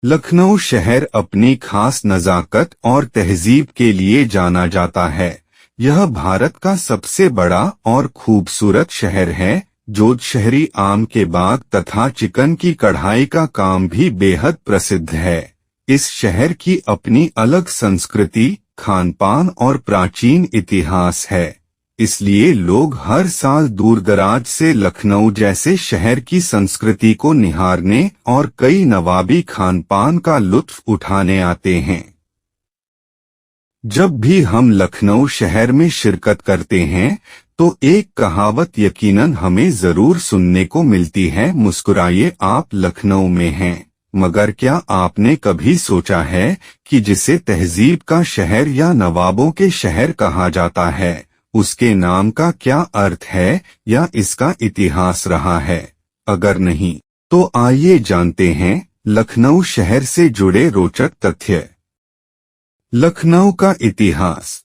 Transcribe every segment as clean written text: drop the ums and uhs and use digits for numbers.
लखनऊ शहर अपनी खास नज़ाकत और तहजीब के लिए जाना जाता है। यह भारत का सबसे बड़ा और खूबसूरत शहर है। शहरी आम के बाग तथा चिकन की कढ़ाई का काम भी बेहद प्रसिद्ध है। इस शहर की अपनी अलग संस्कृति, खानपान और प्राचीन इतिहास है। इसलिए लोग हर साल दूर-दराज से लखनऊ जैसे शहर की संस्कृति को निहारने और कई नवाबी खानपान का लुत्फ उठाने आते हैं। जब भी हम लखनऊ शहर में शिरकत करते हैं तो एक कहावत यकीनन हमें जरूर सुनने को मिलती है, मुस्कुराइए आप लखनऊ में हैं। मगर क्या आपने कभी सोचा है कि जिसे तहजीब का शहर या नवाबों के शहर कहा जाता है, उसके नाम का क्या अर्थ है या इसका इतिहास रहा है? अगर नहीं तो आइए जानते हैं लखनऊ शहर से जुड़े रोचक तथ्य। लखनऊ का इतिहास।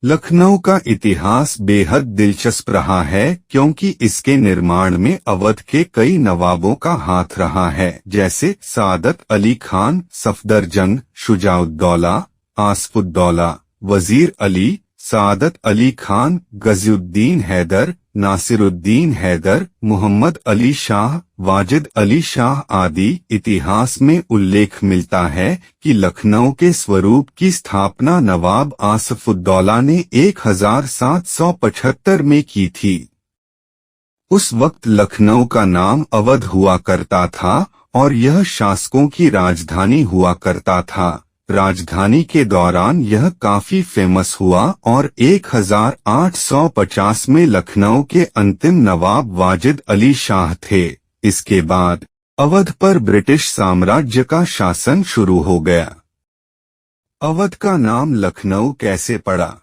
लखनऊ का इतिहास बेहद दिलचस्प रहा है क्योंकि इसके निर्माण में अवध के कई नवाबों का हाथ रहा है, जैसे सादत अली खान, सफदरजंग, शुजाउद्दौला, आसफुद्दौला, वजीर अली, सादत अली खान, गजीउद्दीन हैदर, नासिरुद्दीन हैदर, मोहम्मद अली शाह, वाजिद अली शाह आदि। इतिहास में उल्लेख मिलता है कि लखनऊ के स्वरूप की स्थापना नवाब आसफुद्दौला ने 1775 में की थी। उस वक्त लखनऊ का नाम अवध हुआ करता था और यह शासकों की राजधानी हुआ करता था। राजधानी के दौरान यह काफी फेमस हुआ और 1850 में लखनऊ के अंतिम नवाब वाजिद अली शाह थे। इसके बाद अवध पर ब्रिटिश साम्राज्य का शासन शुरू हो गया। अवध का नाम लखनऊ कैसे पड़ा,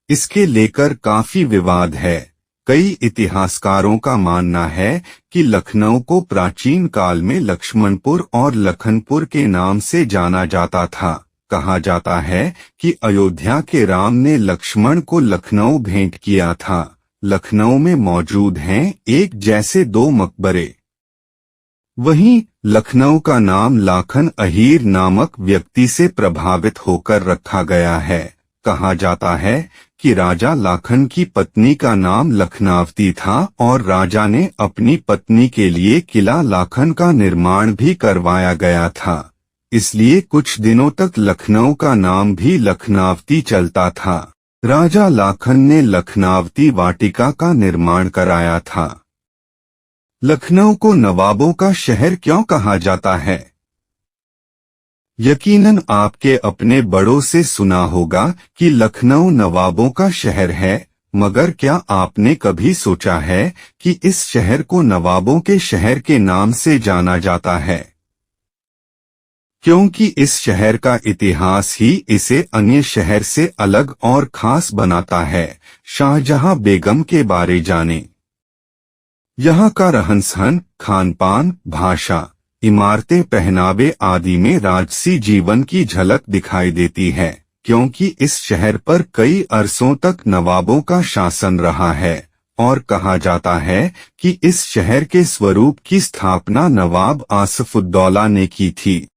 इसके लेकर काफी विवाद है। कई इतिहासकारों का मानना है कि लखनऊ को प्राचीन काल में लक्ष्मणपुर और लखनपुर के नाम से जाना जाता था। कहा जाता है कि अयोध्या के राम ने लक्ष्मण को लखनऊ भेंट किया था। लखनऊ में मौजूद हैं एक जैसे 2 मकबरे। वहीं लखनऊ का नाम लाखन अहीर नामक व्यक्ति से प्रभावित होकर रखा गया है। कहा जाता है कि राजा लाखन की पत्नी का नाम लखनावती था और राजा ने अपनी पत्नी के लिए किला लाखन का निर्माण भी करवाया गया था। इसलिए कुछ दिनों तक लखनऊ का नाम भी लखनावती चलता था। राजा लाखन ने लखनावती वाटिका का निर्माण कराया था। लखनऊ को नवाबों का शहर क्यों कहा जाता है? यकीनन आपके अपने बड़ों से सुना होगा कि लखनऊ नवाबों का शहर है, मगर क्या आपने कभी सोचा है कि इस शहर को नवाबों के शहर के नाम से जाना जाता है? क्योंकि इस शहर का इतिहास ही इसे अन्य शहर से अलग और खास बनाता है। शाहजहां बेगम के बारे जानें। यहाँ का रहन-सहन, खानपान, भाषा, इमारतें, पहनावे आदि में राजसी जीवन की झलक दिखाई देती है, क्योंकि इस शहर पर कई अरसों तक नवाबों का शासन रहा है और कहा जाता है कि इस शहर के स्वरूप की स्थापना नवाब आसफुद्दौला ने की थी।